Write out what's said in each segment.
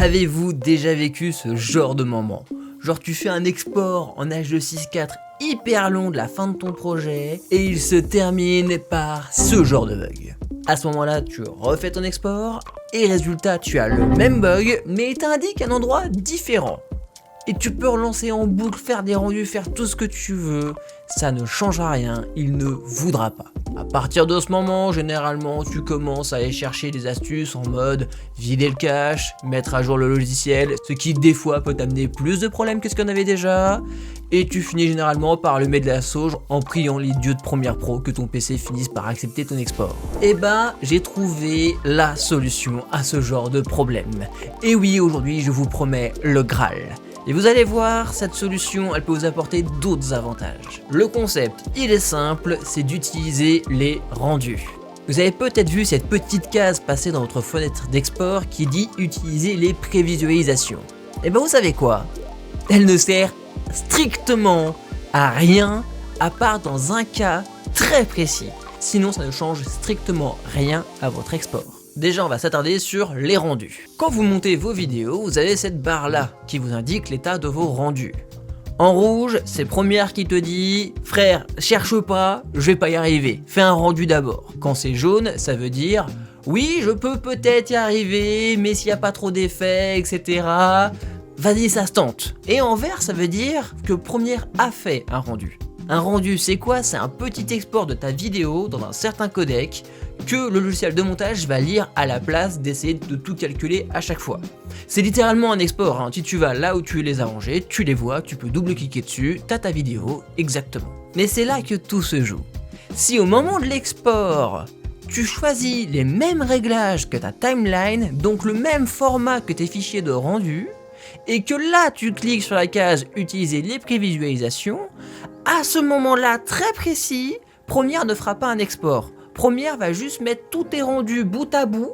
Avez-vous déjà vécu ce genre de moment? Genre tu fais un export en H264 hyper long de la fin de ton projet et il se termine par ce genre de bug. À ce moment-là, tu refais ton export et résultat, tu as le même bug mais il t'indique un endroit différent. Et tu peux relancer en boucle, faire des rendus, faire tout ce que tu veux, ça ne changera rien, il ne voudra pas. À partir de ce moment, généralement, tu commences à aller chercher des astuces en mode vider le cache, mettre à jour le logiciel, ce qui des fois peut t'amener plus de problèmes que ce qu'on avait déjà, et tu finis généralement par allumer de la sauge en priant les dieux de Premiere Pro que ton PC finisse par accepter ton export. Et ben, j'ai trouvé la solution à ce genre de problème. Et oui, aujourd'hui, je vous promets le Graal. Et vous allez voir, cette solution, elle peut vous apporter d'autres avantages. Le concept, il est simple, c'est d'utiliser les rendus. Vous avez peut-être vu cette petite case passer dans votre fenêtre d'export qui dit utiliser les prévisualisations. Et ben vous savez quoi? Elle ne sert strictement à rien à part dans un cas très précis. Sinon, ça ne change strictement rien à votre export. Déjà, on va s'attarder sur les rendus. Quand vous montez vos vidéos, vous avez cette barre là qui vous indique l'état de vos rendus. En rouge, c'est Premiere qui te dit « Frère, cherche pas, je vais pas y arriver, fais un rendu d'abord ». Quand c'est jaune, ça veut dire « Oui, je peux peut-être y arriver, mais s'il n'y a pas trop d'effets, etc. » Vas-y, ça se tente. Et en vert, ça veut dire que Premiere a fait un rendu. Un rendu, c'est quoi? C'est un petit export de ta vidéo dans un certain codec que le logiciel de montage va lire à la place d'essayer de tout calculer à chaque fois. C'est littéralement un export, hein. Si tu vas là où tu les as rangés, tu les vois, tu peux double-cliquer dessus, t'as ta vidéo, exactement. Mais c'est là que tout se joue. Si au moment de l'export, tu choisis les mêmes réglages que ta timeline, donc le même format que tes fichiers de rendu, et que là tu cliques sur la case « Utiliser les prévisualisations », à ce moment-là très précis, Premiere ne fera pas un export. Premiere va juste mettre tous tes rendus bout à bout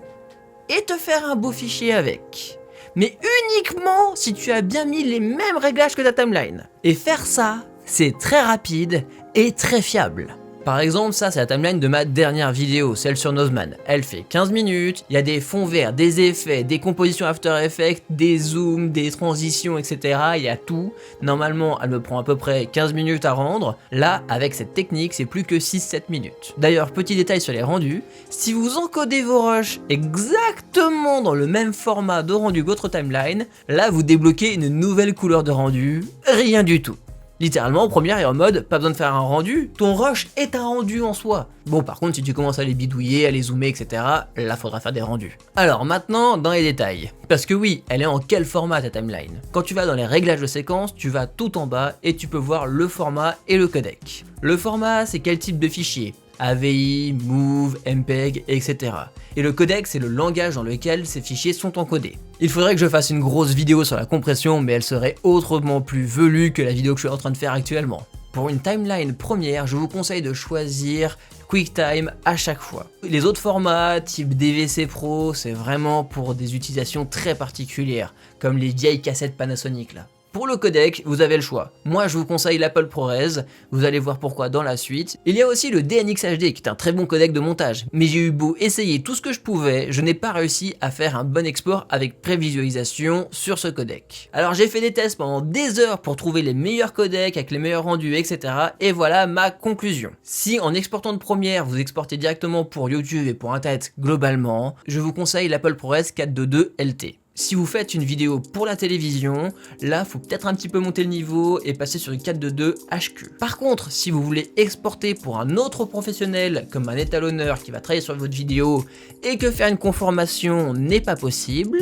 et te faire un beau fichier avec. Mais uniquement si tu as bien mis les mêmes réglages que ta timeline. Et faire ça, c'est très rapide et très fiable. Par exemple, ça c'est la timeline de ma dernière vidéo, celle sur Nozman. Elle fait 15 minutes, il y a des fonds verts, des effets, des compositions After Effects, des zooms, des transitions, etc. Il y a tout. Normalement, elle me prend à peu près 15 minutes à rendre. Là, avec cette technique, c'est plus que 6-7 minutes. D'ailleurs, petit détail sur les rendus, si vous encodez vos rushs exactement dans le même format de rendu que votre timeline, là vous débloquez une nouvelle couleur de rendu, rien du tout. Littéralement, Premiere est en mode, pas besoin de faire un rendu, ton rush est un rendu en soi. Bon, par contre, si tu commences à les bidouiller, à les zoomer, etc., là, faudra faire des rendus. Alors, maintenant, dans les détails. Parce que oui, elle est en quel format ta timeline? Quand tu vas dans les réglages de séquence, tu vas tout en bas et tu peux voir le format et le codec. Le format, c'est quel type de fichier? AVI, MOV, MPEG, etc. Et le codec, c'est le langage dans lequel ces fichiers sont encodés. Il faudrait que je fasse une grosse vidéo sur la compression, mais elle serait autrement plus velue que la vidéo que je suis en train de faire actuellement. Pour une timeline Premiere, je vous conseille de choisir QuickTime à chaque fois. Les autres formats, type DVC Pro, c'est vraiment pour des utilisations très particulières, comme les vieilles cassettes Panasonic là. Pour le codec, vous avez le choix. Moi, je vous conseille l'Apple ProRes, vous allez voir pourquoi dans la suite. Il y a aussi le DNx HD, qui est un très bon codec de montage. Mais j'ai eu beau essayer tout ce que je pouvais, je n'ai pas réussi à faire un bon export avec prévisualisation sur ce codec. Alors j'ai fait des tests pendant des heures pour trouver les meilleurs codecs, avec les meilleurs rendus, etc. Et voilà ma conclusion. Si en exportant de Premiere, vous exportez directement pour YouTube et pour Internet globalement, je vous conseille l'Apple ProRes 422 LT. Si vous faites une vidéo pour la télévision, là faut peut-être un petit peu monter le niveau et passer sur une 422 HQ. Par contre, si vous voulez exporter pour un autre professionnel comme un étalonneur qui va travailler sur votre vidéo et que faire une conformation n'est pas possible,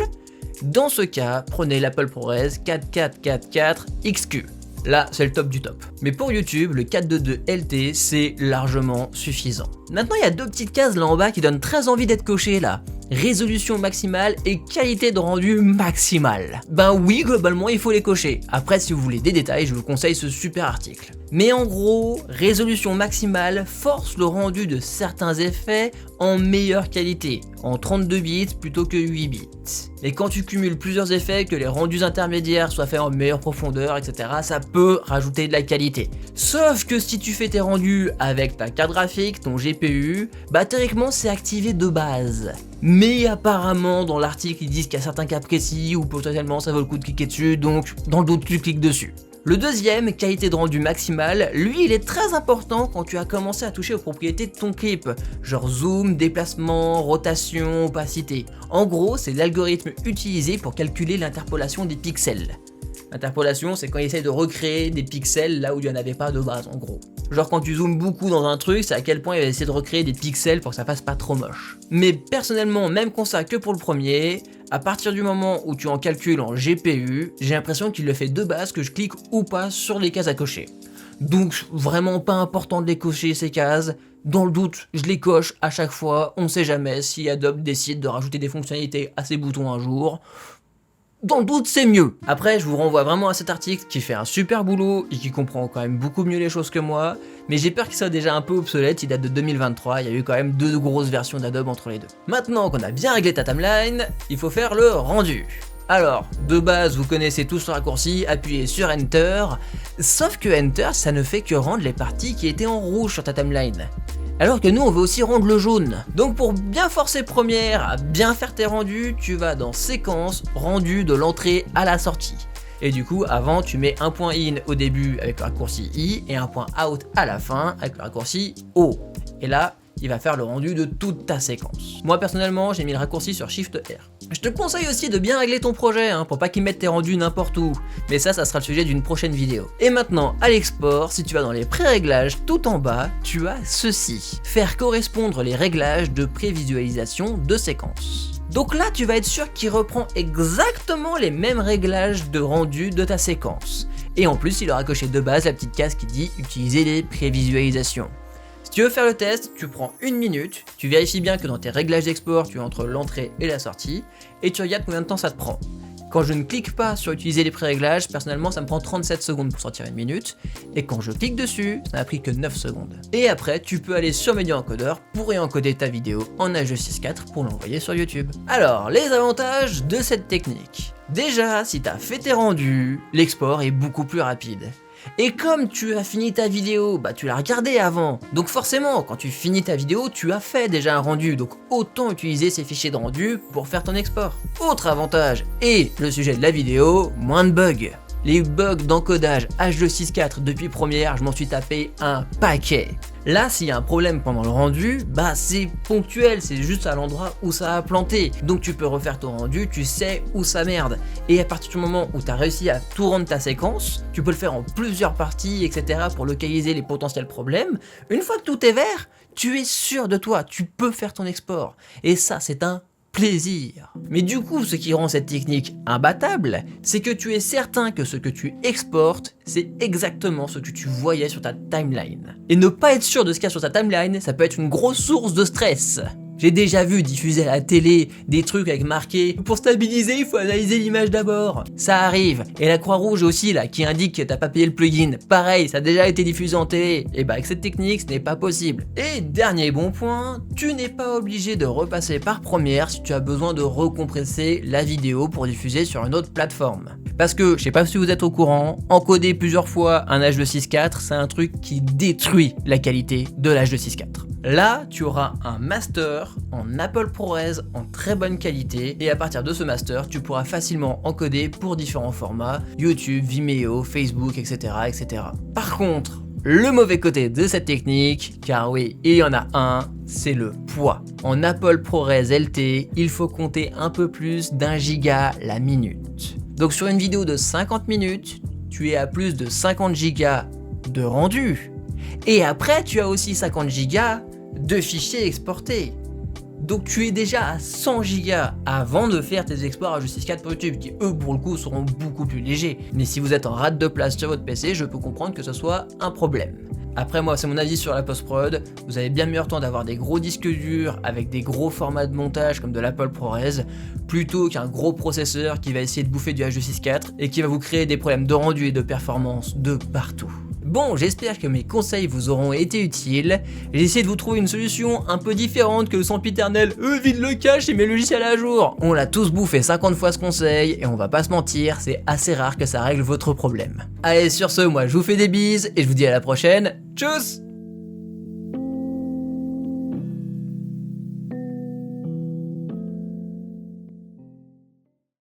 dans ce cas, prenez l'Apple ProRes 4444 XQ. Là, c'est le top du top. Mais pour YouTube, le 422 LT, c'est largement suffisant. Maintenant, il y a deux petites cases là en bas qui donnent très envie d'être cochées là. Résolution maximale et qualité de rendu maximale. Ben oui, globalement, il faut les cocher. Après, si vous voulez des détails, je vous conseille ce super article. Mais en gros, résolution maximale force le rendu de certains effets en meilleure qualité, en 32 bits plutôt que 8 bits. Et quand tu cumules plusieurs effets, que les rendus intermédiaires soient faits en meilleure profondeur, etc., ça peut rajouter de la qualité. Sauf que si tu fais tes rendus avec ta carte graphique, ton GPU, bah théoriquement c'est activé de base. Mais apparemment dans l'article ils disent qu'il y a certains cas précis où potentiellement ça vaut le coup de cliquer dessus, donc dans le doute tu cliques dessus. Le deuxième, qualité de rendu maximale, lui il est très important quand tu as commencé à toucher aux propriétés de ton clip, genre zoom, déplacement, rotation, opacité. En gros, c'est l'algorithme utilisé pour calculer l'interpolation des pixels. L'interpolation, c'est quand il essaie de recréer des pixels là où il n'y en avait pas de base, en gros. Genre quand tu zoomes beaucoup dans un truc, c'est à quel point il va essayer de recréer des pixels pour que ça fasse pas trop moche. Mais personnellement, même constat que pour le premier, à partir du moment où tu en calcules en GPU, j'ai l'impression qu'il le fait de base que je clique ou pas sur les cases à cocher. Donc vraiment pas important de les cocher ces cases. Dans le doute, je les coche à chaque fois, on sait jamais si Adobe décide de rajouter des fonctionnalités à ces boutons un jour. Dans le doute, c'est mieux. Après, je vous renvoie vraiment à cet article qui fait un super boulot et qui comprend quand même beaucoup mieux les choses que moi, mais j'ai peur qu'il soit déjà un peu obsolète, il date de 2023, il y a eu quand même 2 grosses versions d'Adobe entre les deux. Maintenant qu'on a bien réglé ta timeline, il faut faire le rendu. Alors, de base, vous connaissez tous le raccourci, appuyez sur Enter, sauf que Enter, ça ne fait que rendre les parties qui étaient en rouge sur ta timeline. Alors que nous on veut aussi rendre le jaune. Donc pour bien forcer Premiere à bien faire tes rendus, tu vas dans séquence, rendu de l'entrée à la sortie. Et du coup avant tu mets un point in au début avec le raccourci I et un point out à la fin avec le raccourci O. Et là il va faire le rendu de toute ta séquence. Moi personnellement j'ai mis le raccourci sur Shift R. Je te conseille aussi de bien régler ton projet pour pas qu'il mette tes rendus n'importe où. Mais ça sera le sujet d'une prochaine vidéo. Et maintenant à l'export, si tu vas dans les pré-réglages tout en bas, tu as ceci. Faire correspondre les réglages de prévisualisation de séquence. Donc là tu vas être sûr qu'il reprend exactement les mêmes réglages de rendu de ta séquence. Et en plus il aura coché de base la petite case qui dit utiliser les prévisualisations. Si tu veux faire le test, tu prends 1 minute, tu vérifies bien que dans tes réglages d'export, tu es entre l'entrée et la sortie, et tu regardes combien de temps ça te prend. Quand je ne clique pas sur utiliser les pré-réglages, personnellement ça me prend 37 secondes pour sortir 1 minute, et quand je clique dessus, ça n'a pris que 9 secondes. Et après, tu peux aller sur Media Encoder pour réencoder ta vidéo en H264 pour l'envoyer sur YouTube. Alors, les avantages de cette technique. Déjà, si tu as fait tes rendus, l'export est beaucoup plus rapide. Et comme tu as fini ta vidéo, bah tu l'as regardé avant. Donc forcément, quand tu finis ta vidéo, tu as fait déjà un rendu. Donc autant utiliser ces fichiers de rendu pour faire ton export. Autre avantage, et le sujet de la vidéo, moins de bugs. Les bugs d'encodage H264 depuis Premiere, je m'en suis tapé un paquet. Là, s'il y a un problème pendant le rendu, bah c'est ponctuel, c'est juste à l'endroit où ça a planté. Donc tu peux refaire ton rendu, tu sais où ça merde. Et à partir du moment où tu as réussi à tout rendre ta séquence, tu peux le faire en plusieurs parties, etc. pour localiser les potentiels problèmes. Une fois que tout est vert, tu es sûr de toi, tu peux faire ton export. Et ça, c'est un plaisir. Mais du coup, ce qui rend cette technique imbattable, c'est que tu es certain que ce que tu exportes, c'est exactement ce que tu voyais sur ta timeline. Et ne pas être sûr de ce qu'il y a sur ta timeline, ça peut être une grosse source de stress. J'ai déjà vu diffuser à la télé des trucs avec marqué « Pour stabiliser, il faut analyser l'image d'abord ». Ça arrive. Et la Croix-Rouge aussi là, qui indique que t'as pas payé le plugin. Pareil, ça a déjà été diffusé en télé. Et bah avec cette technique, ce n'est pas possible. Et dernier bon point, tu n'es pas obligé de repasser par Premiere si tu as besoin de recompresser la vidéo pour diffuser sur une autre plateforme. Parce que, je sais pas si vous êtes au courant, encoder plusieurs fois un H264, c'est un truc qui détruit la qualité de l'H264. Là, tu auras un master en Apple ProRes en très bonne qualité et à partir de ce master, tu pourras facilement encoder pour différents formats, YouTube, Vimeo, Facebook, etc. etc. Par contre, le mauvais côté de cette technique, car oui, il y en a un, c'est le poids. En Apple ProRes LT, il faut compter un peu plus d'1 giga la minute. Donc sur une vidéo de 50 minutes, tu es à plus de 50 gigas de rendu. Et après, tu as aussi 50 gigas de fichiers exportés. Donc tu es déjà à 100 gigas avant de faire tes exports H264 pour YouTube, qui eux pour le coup seront beaucoup plus légers. Mais si vous êtes en rate de place sur votre PC, je peux comprendre que ce soit un problème. Après moi, c'est mon avis sur la post-prod, vous avez bien meilleur temps d'avoir des gros disques durs avec des gros formats de montage comme de l'Apple ProRes, plutôt qu'un gros processeur qui va essayer de bouffer du H264 et qui va vous créer des problèmes de rendu et de performance de partout. Bon, j'espère que mes conseils vous auront été utiles. J'ai essayé de vous trouver une solution un peu différente que le sempiternel vide le cache et met le logiciel à jour. On l'a tous bouffé 50 fois ce conseil et on va pas se mentir, c'est assez rare que ça règle votre problème. Allez, sur ce, moi je vous fais des bises et je vous dis à la prochaine. Tchuss!